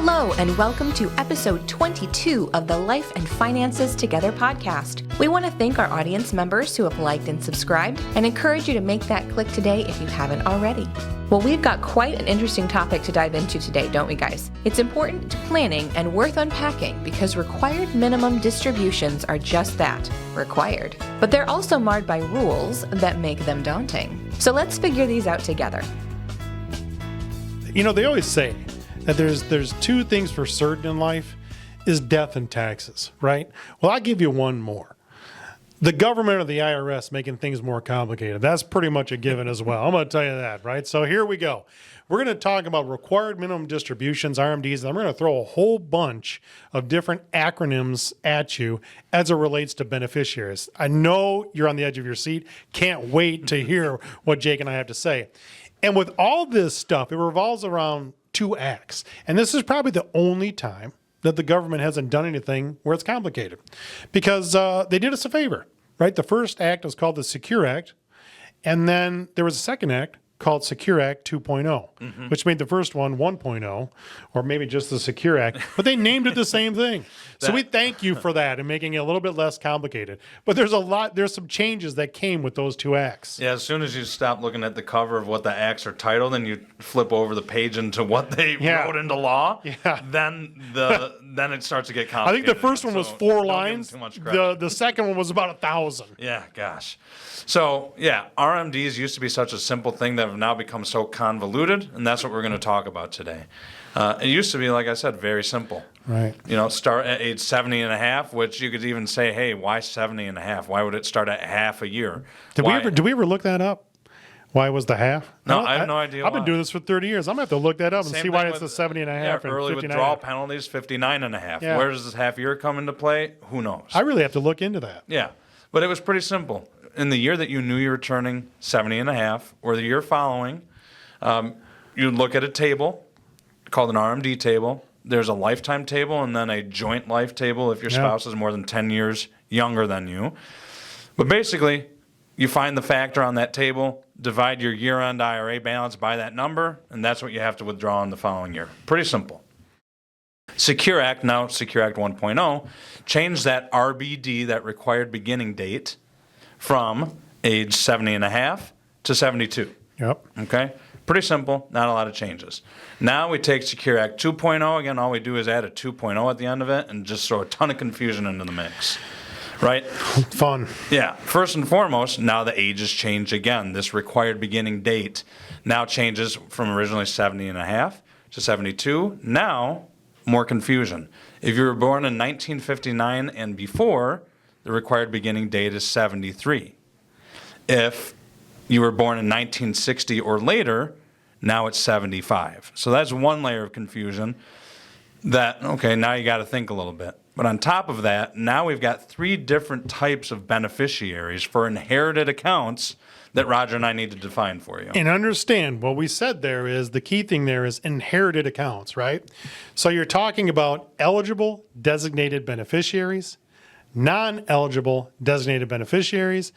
Hello, and welcome to episode 22 of the Life and Finances Together podcast. We want to thank our audience members who have liked and subscribed and encourage you to make that click today if you haven't already. Well, we've got quite an interesting topic to dive into today, don't we, guys? It's important to planning and worth unpacking because required minimum distributions are just that, required. But they're also marred by rules that make them daunting. So let's figure these out together. You know, they always say that there's two things for certain in life, is death and taxes, right? Well, I'll give you one more. The government or the IRS making things more complicated. That's pretty much a given as well. I'm going to tell you that, right? So here we go. We're going to talk about required minimum distributions, RMDs, and I'm going to throw a whole bunch of different acronyms at you as it relates to beneficiaries. I know you're on the edge of your seat. Can't wait to hear what Jake and I have to say. And with all this stuff, it revolves around two acts. And this is probably the only time that the government hasn't done anything where it's complicated, because they did us a favor, right? The first act was called the Secure Act, and then there was a second act called Secure Act 2.0, which made the first one 1.0, or maybe just the Secure Act, but they named it the same thing. So we thank you for that and making it a little bit less complicated. But there's some changes that came with those two acts. Yeah, as soon as you stop looking at the cover of what the acts are titled and you flip over the page into what they wrote into law, then it starts to get complicated. I think the first one was 4 lines. Too much credit. The second one was about 1,000. Yeah, gosh. So, RMDs used to be such a simple thing that have now become so convoluted, and that's what we're going to talk about today. It used to be, like I said, very simple. Right. You know, start at age 70 and a half, which you could even say, hey, why 70 and a half? Why would it start at half a year? Did we ever look that up? Why was the half? No, I have no idea. I've been doing this for 30 years. I'm going to have to look that up and see why it's the 70 and a half and early 59 withdrawal penalties, 59 and a half. Yeah. Where does this half year come into play? Who knows? I really have to look into that. Yeah, but it was pretty simple. In the year that you knew you were turning 70 and a half, or the year following, you'd look at a table called an RMD table. There's a lifetime table and then a joint life table if your spouse is more than 10 years younger than you. But basically, you find the factor on that table, divide your year-end IRA balance by that number, and that's what you have to withdraw in the following year. Pretty simple. Secure Act, now Secure Act 1.0, changed that RBD, that required beginning date, from age 70 and a half to 72. Yep. Okay? Pretty simple, not a lot of changes. Now we take Secure Act 2.0. Again, all we do is add a 2.0 at the end of it and just throw a ton of confusion into the mix. Right? Fun. Yeah. First and foremost, now the age has changed again. This required beginning date now changes from originally 70 and a half to 72. Now, more confusion. If you were born in 1959 and before, the required beginning date is 73. If you were born in 1960 or later, now it's 75. So that's one layer of confusion that, okay, now you got to think a little bit. But on top of that, now we've got 3 different types of beneficiaries for inherited accounts that Roger and I need to define for you. And understand what we said there is, the key thing there is inherited accounts, right? So you're talking about eligible designated beneficiaries, non-eligible designated beneficiaries,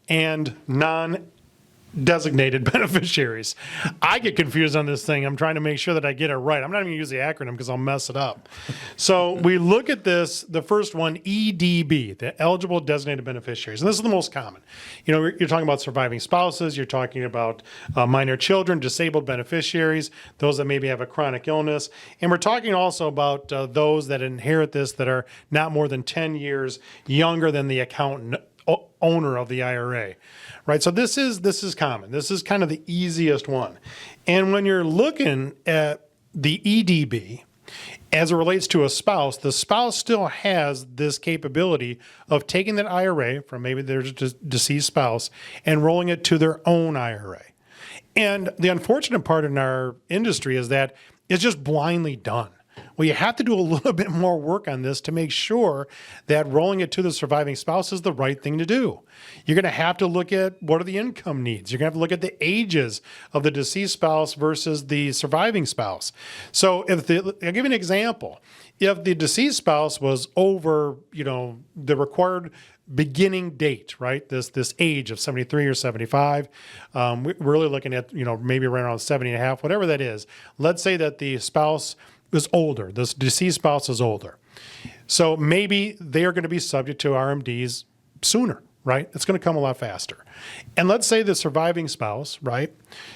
and non-designated beneficiaries. I get confused on this thing. I'm trying to make sure that I get it right. I'm not even going to use the acronym because I'll mess it up. So we look at this, the first one, EDB, the eligible designated beneficiaries. And this is the most common. You know, you're talking about surviving spouses. You're talking about minor children, disabled beneficiaries, those that maybe have a chronic illness. And we're talking also about those that inherit this that are not more than 10 years younger than the account owner of the IRA, right? So this is common. This is kind of the easiest one. And when you're looking at the EDB, as it relates to a spouse, the spouse still has this capability of taking that IRA from maybe their deceased spouse and rolling it to their own IRA. And the unfortunate part in our industry is that it's just blindly done. Well, you have to do a little bit more work on this to make sure that rolling it to the surviving spouse is the right thing to do. You're going to have to look at what are the income needs. You're going to have to look at the ages of the deceased spouse versus the surviving spouse. So I'll give you an example. If the deceased spouse was over, the required beginning date, right? This age of 73 or 75, we're really looking at, maybe right around 70 and a half, whatever that is. Let's say that the spouse is older. This deceased spouse is older. So maybe they are going to be subject to RMDs sooner, right? It's going to come a lot faster. And let's say the surviving spouse, right?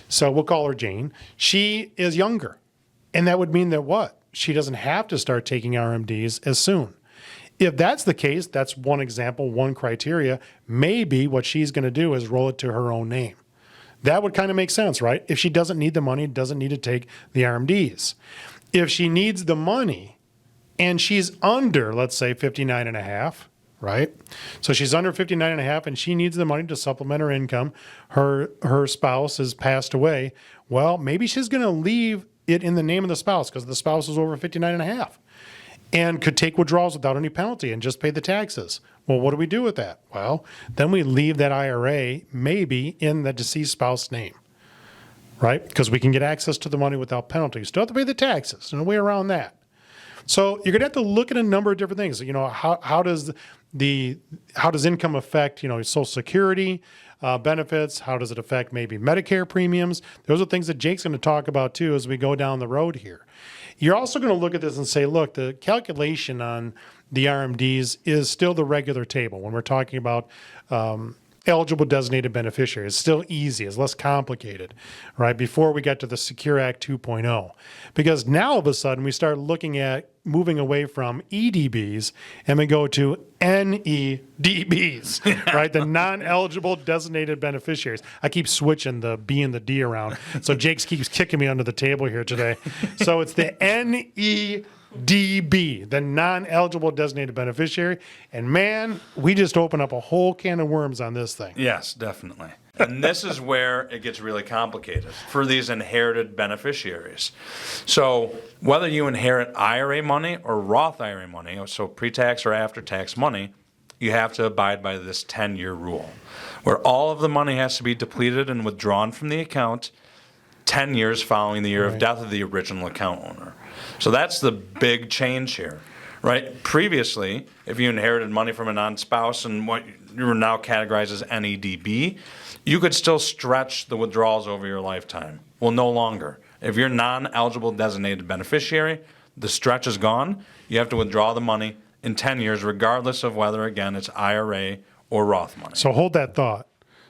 So we'll call her Jane. She is younger. And that would mean that what? She doesn't have to start taking RMDs as soon. If that's the case, that's one example, one criteria. Maybe what she's going to do is roll it to her own name. That would kind of make sense, right? If she doesn't need the money, doesn't need to take the RMDs. If she needs the money and she's under, let's say, 59 and a half, right? So she's under 59 and a half and she needs the money to supplement her income. Her spouse has passed away. Well, maybe she's going to leave it in the name of the spouse because the spouse is over 59 and a half and could take withdrawals without any penalty and just pay the taxes. Well, what do we do with that? Well, then we leave that IRA maybe in the deceased spouse's name, right? Because we can get access to the money without penalty. You still have to pay the taxes. No way around that. So you're going to have to look at a number of different things. You know, how does income affect, Social Security benefits? How does it affect maybe Medicare premiums? Those are things that Jake's going to talk about too as we go down the road here. You're also going to look at this and say, look, the calculation on the RMDs is still the regular table when we're talking about eligible designated beneficiaries. It's still easy. It's less complicated, right? Before we get to the Secure Act 2.0. Because now all of a sudden we start looking at moving away from EDBs and we go to NEDBs, right? The non-eligible designated beneficiaries. I keep switching the B and the D around. So Jake keeps kicking me under the table here today. So it's the NEDB, the non-eligible designated beneficiary. And man, we just open up a whole can of worms on this thing. Yes, definitely. And this is where it gets really complicated for these inherited beneficiaries. So whether you inherit IRA money or Roth IRA money, so pre-tax or after-tax money, you have to abide by this 10-year rule, where all of the money has to be depleted and withdrawn from the account 10 years following the year of death of the original account owner. So that's the big change here, right? Previously, if you inherited money from a non-spouse and what you were now categorized as NEDB, you could still stretch the withdrawals over your lifetime. Well, no longer. If you're non-eligible designated beneficiary, the stretch is gone. You have to withdraw the money in 10 years, regardless of whether, again, it's IRA or Roth money. So hold that thought,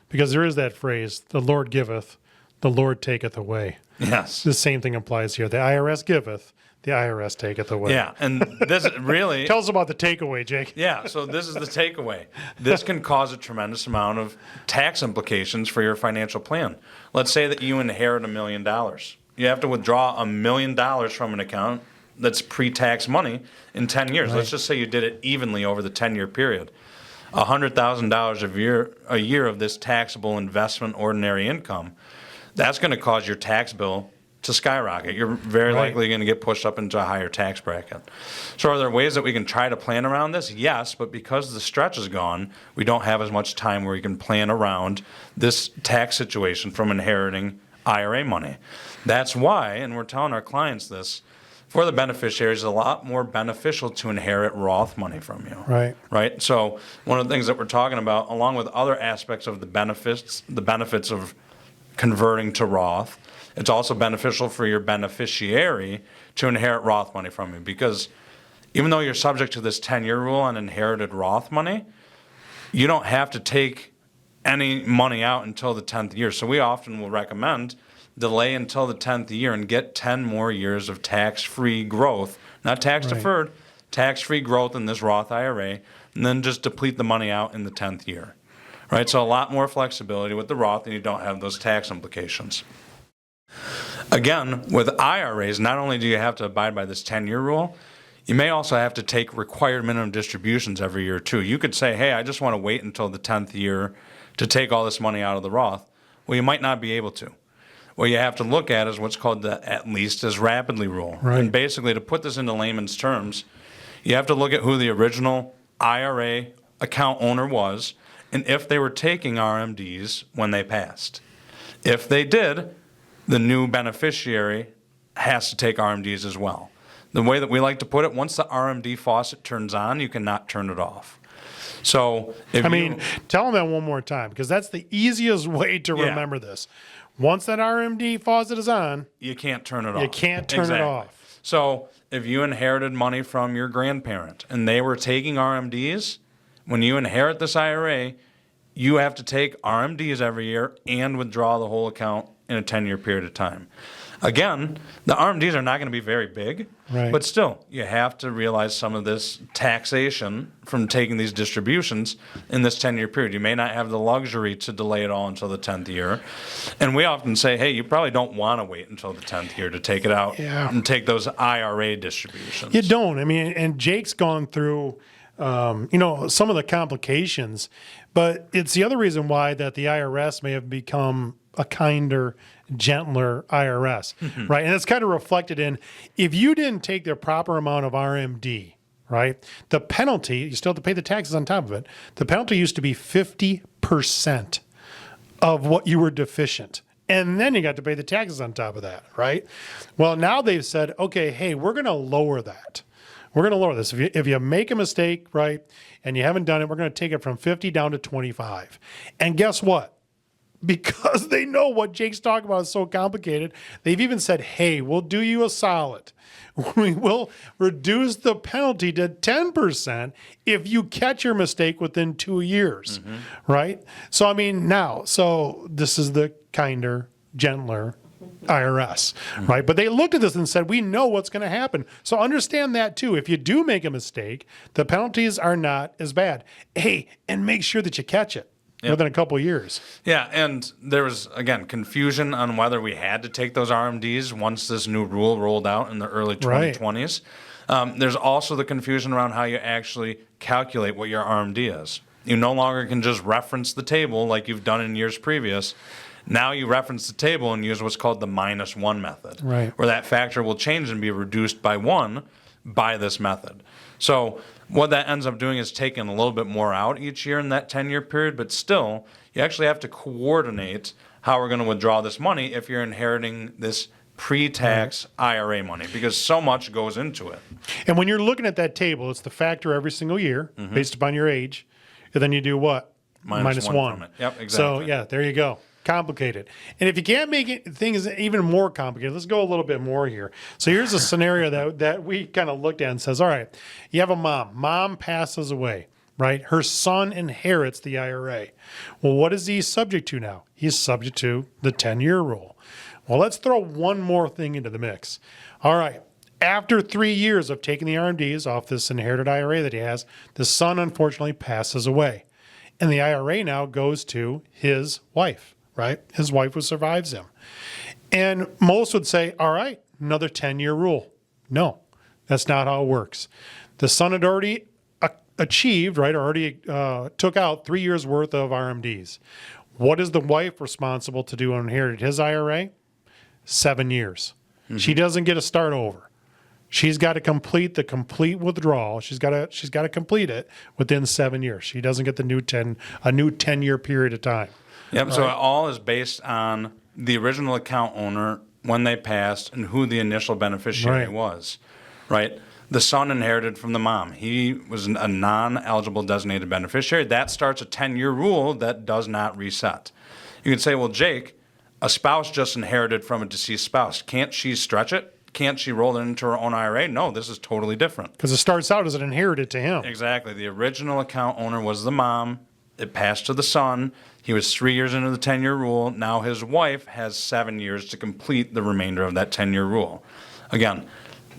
because there is that phrase, the Lord giveth, the Lord taketh away. Yes. The same thing applies here. The IRS giveth, the IRS taketh away. Yeah, and this really... Tell us about the takeaway, Jake. Yeah, so this is the takeaway. This can cause a tremendous amount of tax implications for your financial plan. Let's say that you inherit $1 million. You have to withdraw $1 million from an account that's pre-tax money in 10 years. Right. Let's just say you did it evenly over the 10-year period. $100,000 a year of this taxable investment ordinary income, that's going to cause your tax bill to skyrocket. You're very likely going to get pushed up into a higher tax bracket. So are there ways that we can try to plan around this? Yes, but because the stretch is gone, we don't have as much time where we can plan around this tax situation from inheriting IRA money. That's why, and we're telling our clients this, for the beneficiaries, it's a lot more beneficial to inherit Roth money from you. Right? So one of the things that we're talking about, along with other aspects of the benefits of converting to Roth, it's also beneficial for your beneficiary to inherit Roth money from you, because even though you're subject to this 10-year rule on inherited Roth money, you don't have to take any money out until the 10th year. So we often will recommend delay until the 10th year and get 10 more years of tax-free growth, not tax-deferred, tax-free growth in this Roth IRA, and then just deplete the money out in the 10th year. Right? So a lot more flexibility with the Roth, and you don't have those tax implications. Again, with IRAs, not only do you have to abide by this 10-year rule, you may also have to take required minimum distributions every year too. You could say, hey, I just want to wait until the 10th year to take all this money out of the Roth. Well, you might not be able to. What you have to look at is what's called the at least as rapidly rule. Right. And basically, to put this into layman's terms, you have to look at who the original IRA account owner was and if they were taking RMDs when they passed. If they did, the new beneficiary has to take RMDs as well. The way that we like to put it, once the RMD faucet turns on, you cannot turn it off. So tell them that one more time, because that's the easiest way to remember this. Once that RMD faucet is on, you can't turn it off. You can't turn it off. So if you inherited money from your grandparent and they were taking RMDs, when you inherit this IRA, you have to take RMDs every year and withdraw the whole account in a 10-year period of time. Again, the RMDs are not going to be very big, Right. but still, you have to realize some of this taxation from taking these distributions in this 10-year period. You may not have the luxury to delay it all until the 10th year. And we often say, hey, you probably don't want to wait until the 10th year to take it out and take those IRA distributions. You don't. I mean, and Jake's gone through, some of the complications, but it's the other reason why that the IRS may have become a kinder, gentler IRS, right? And it's kind of reflected in, if you didn't take the proper amount of RMD, right? The penalty, you still have to pay the taxes on top of it. The penalty used to be 50% of what you were deficient. And then you got to pay the taxes on top of that, right? Well, now they've said, okay, hey, we're going to lower that. We're going to lower this. If you make a mistake, right, and you haven't done it, we're going to take it from 50 down to 25. And guess what? Because they know what Jake's talking about is so complicated, they've even said, hey, we'll do you a solid. We will reduce the penalty to 10% if you catch your mistake within 2 years, right? So, I mean, so this is the kinder, gentler IRS, right? But they looked at this and said, we know what's going to happen. So understand that too. If you do make a mistake, the penalties are not as bad. Hey, and make sure that you catch it. Within a couple of years. Yeah, and there was, again, confusion on whether we had to take those RMDs once this new rule rolled out in the early 2020s. There's also the confusion around how you actually calculate what your RMD is. You no longer can just reference the table like you've done in years previous. Now you reference the table and use what's called the -1 method, where that factor will change and be reduced by 1 by this method. So what that ends up doing is taking a little bit more out each year in that 10-year period, but still, you actually have to coordinate how we're going to withdraw this money if you're inheriting this pre-tax IRA money, because so much goes into it. And when you're looking at that table, it's the factor every single year based upon your age, and then you do what? Minus one from it. Yep, exactly. So, there you go. Complicated. And if you can't make things even more complicated, let's go a little bit more here. So here's a scenario that we kind of looked at and says, all right, you have a mom. Mom passes away, right? Her son inherits the IRA. Well, what is he subject to now? He's subject to the 10-year rule. Well, let's throw one more thing into the mix. All right. After 3 years of taking the RMDs off this inherited IRA that he has, the son unfortunately passes away. And the IRA now goes to his wife. Right? His wife who survives him. And most would say, all right, another 10-year rule. No, that's not how it works. The son had already achieved, right, already took out 3 years worth of RMDs. What is the wife responsible to do on inherited his IRA? 7 years. She doesn't get a start over. She's got to complete the complete withdrawal. She's got to complete it within 7 years. She doesn't get a new 10-year period of time. Yep. So it all is based on the original account owner when they passed and who the initial beneficiary was, right? The son inherited from the mom. He was a non-eligible designated beneficiary. That starts a 10-year rule that does not reset. You can say, well, Jake, a spouse just inherited from a deceased spouse. Can't she stretch it? Can't she roll it into her own IRA? No, this is totally different. Because it starts out as an inherited to him. Exactly. The original account owner was the mom. It passed to the son. He was 3 years into the 10-year rule. Now his wife has 7 years to complete the remainder of that 10-year rule. Again,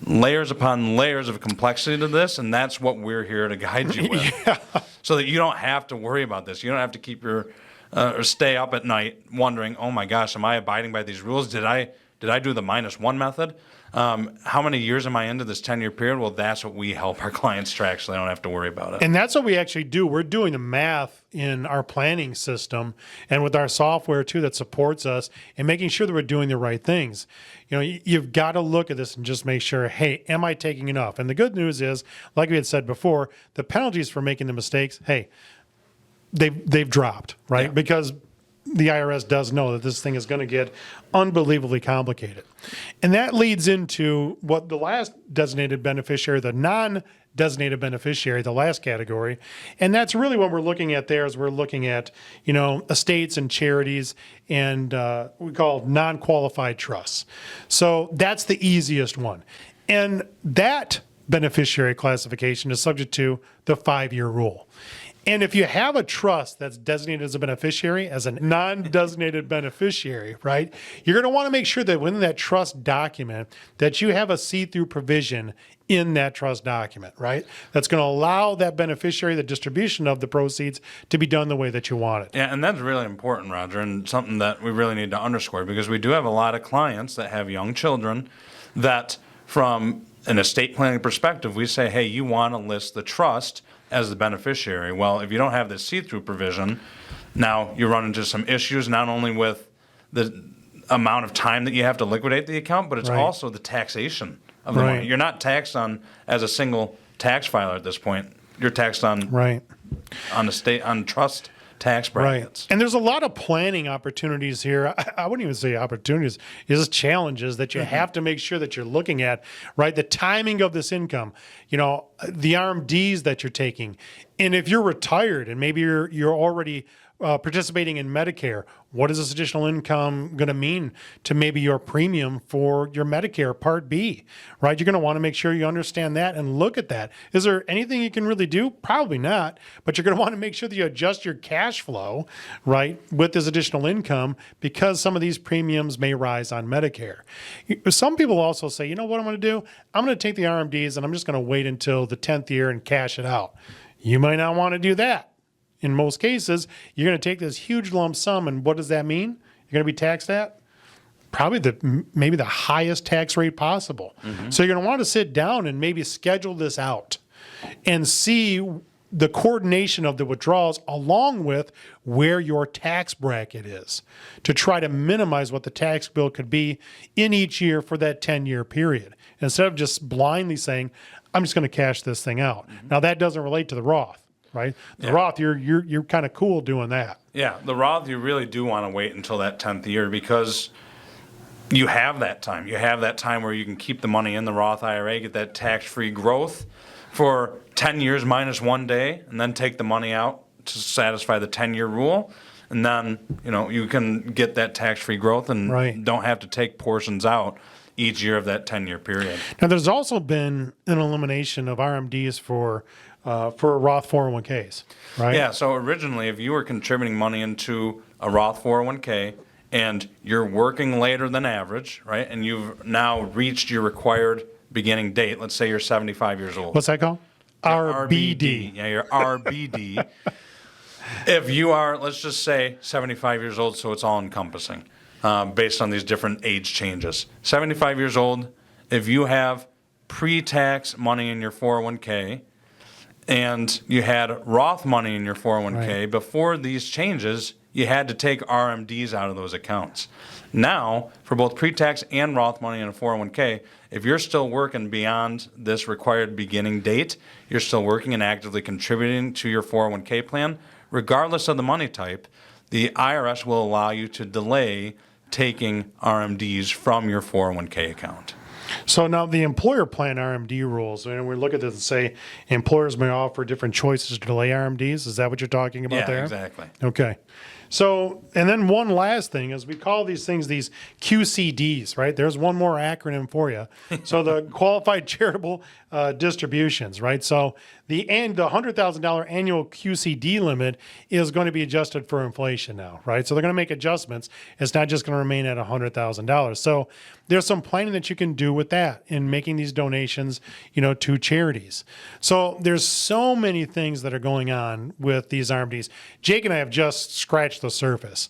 layers upon layers of complexity to this, and that's what we're here to guide you with. So that you don't have to worry about this. You don't have to keep your or stay up at night wondering, oh my gosh, am I abiding by these rules? Did I do the -1 method? How many years am I into this 10-year period? Well, that's what we help our clients track so they don't have to worry about it. And that's what we actually do. We're doing the math in our planning system and with our software, too, that supports us and making sure that we're doing the right things. You know, you've got to look at this and just make sure, hey, am I taking enough? And the good news is, like we had said before, the penalties for making the mistakes, hey, they've dropped, right? Yeah. Because the IRS does know that this thing is going to get unbelievably complicated. And that leads into what the last designated beneficiary, the non-designated beneficiary, the last category. And that's really what we're looking at there is we're looking at, estates and charities and we call non-qualified trusts. So that's the easiest one. And that beneficiary classification is subject to the 5-year rule. And if you have a trust that's designated as a beneficiary, as a non-designated beneficiary, right, you're going to want to make sure that within that trust document that you have a see-through provision in that trust document, right? That's going to allow that beneficiary the distribution of the proceeds to be done the way that you want it. Yeah, and that's really important, Roger, and something that we really need to underscore, because we do have a lot of clients that have young children that, from an estate planning perspective, we say, hey, you want to list the trust as the beneficiary. Well, if you don't have this see-through provision, now you run into some issues, not only with the amount of time that you have to liquidate the account, but it's also the taxation of the money. You're not taxed on as a single tax filer at this point. You're taxed on on trust tax brackets. Right. And there's a lot of planning opportunities here. I wouldn't even say opportunities, is challenges that you have to make sure that you're looking at, right? The timing of this income, you know, the RMDs that you're taking. And if you're retired and maybe you're already participating in Medicare, what is this additional income going to mean to maybe your premium for your Medicare Part B, right? You're going to want to make sure you understand that and look at that. Is there anything you can really do? Probably not, but you're going to want to make sure that you adjust your cash flow, right, with this additional income, because some of these premiums may rise on Medicare. Some people also say, you know what I'm going to do? I'm going to take the RMDs and I'm just going to wait until the 10th year and cash it out. You might not want to do that. In most cases, you're going to take this huge lump sum, and what does that mean? You're going to be taxed at probably maybe the highest tax rate possible. So you're going to want to sit down and maybe schedule this out and see the coordination of the withdrawals along with where your tax bracket is to try to minimize what the tax bill could be in each year for that 10-year period, instead of just blindly saying, I'm just going to cash this thing out. Now, that doesn't relate to the Roth. Right, the Roth, you're kind of cool doing that. Yeah, the Roth, you really do want to wait until that 10th year, because you have that time. You have that time where you can keep the money in the Roth IRA, get that tax-free growth for 10 years minus 1 day, and then take the money out to satisfy the 10-year rule. And then, you know, you can get that tax-free growth and don't have to take portions out each year of that 10-year period. Now, there's also been an elimination of RMDs for Roth 401ks, right? Yeah, so originally, if you were contributing money into a Roth 401k and you're working later than average, right, and you've now reached your required beginning date, let's say you're 75 years old. What's that called? RBD. Yeah, your RBD. If you are, let's just say, 75 years old, so it's all encompassing based on these different age changes. 75 years old, if you have pre-tax money in your 401k, and you had Roth money in your 401k, before these changes, you had to take RMDs out of those accounts. Now, for both pre-tax and Roth money in a 401k, if you're still working beyond this required beginning date, you're still working and actively contributing to your 401k plan, regardless of the money type, the IRS will allow you to delay taking RMDs from your 401k account. So now the employer plan RMD rules, and we look at this and say employers may offer different choices to delay RMDs. Is that what you're talking about there? Yeah, exactly. Okay. So, and then one last thing is we call these things these QCDs, right? There's one more acronym for you. So the Qualified Charitable Distributions, right? So the $100,000 annual QCD limit is going to be adjusted for inflation now, right? So they're going to make adjustments. It's not just going to remain at $100,000. So there's some planning that you can do with that in making these donations, you know, to charities. So there's so many things that are going on with these RMDs. Jake and I have just scratched the surface.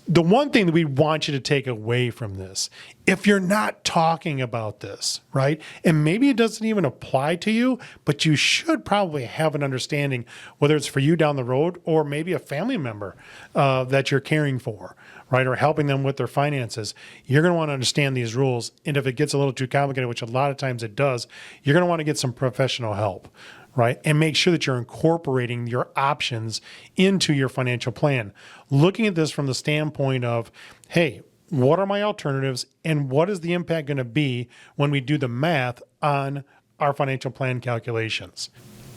The one thing that we want you to take away from this, if you're not talking about this, right, and maybe it doesn't even apply to you, but you should probably have an understanding, whether it's for you down the road or maybe a family member that you're caring for, right, or helping them with their finances, you're going to want to understand these rules. And if it gets a little too complicated, which a lot of times it does, you're going to want to get some professional help, right? And make sure that you're incorporating your options into your financial plan. Looking at this from the standpoint of, hey, what are my alternatives and what is the impact going to be when we do the math on our financial plan calculations?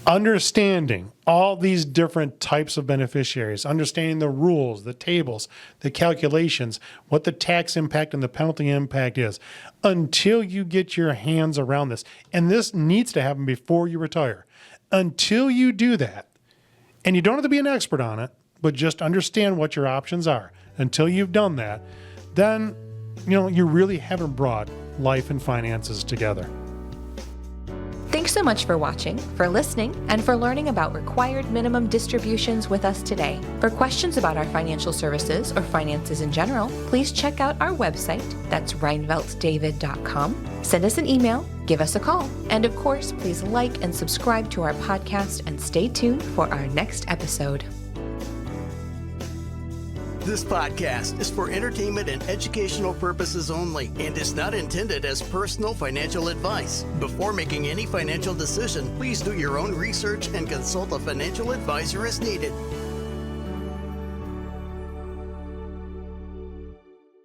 Understanding all these different types of beneficiaries, understanding the rules, the tables, the calculations, what the tax impact and the penalty impact is, until you get your hands around this. And this needs to happen before you retire. Until you do that, and you don't have to be an expert on it, but just understand what your options are. Until you've done that, then you really haven't brought life and finances together. Thanks so much for watching, for listening, and for learning about required minimum distributions with us today. For questions about our financial services or finances in general, please check out our website. That's reinveltdavid.com. Send us an email, give us a call, and of course, please like and subscribe to our podcast and stay tuned for our next episode. This podcast is for entertainment and educational purposes only and is not intended as personal financial advice. Before making any financial decision, please do your own research and consult a financial advisor as needed.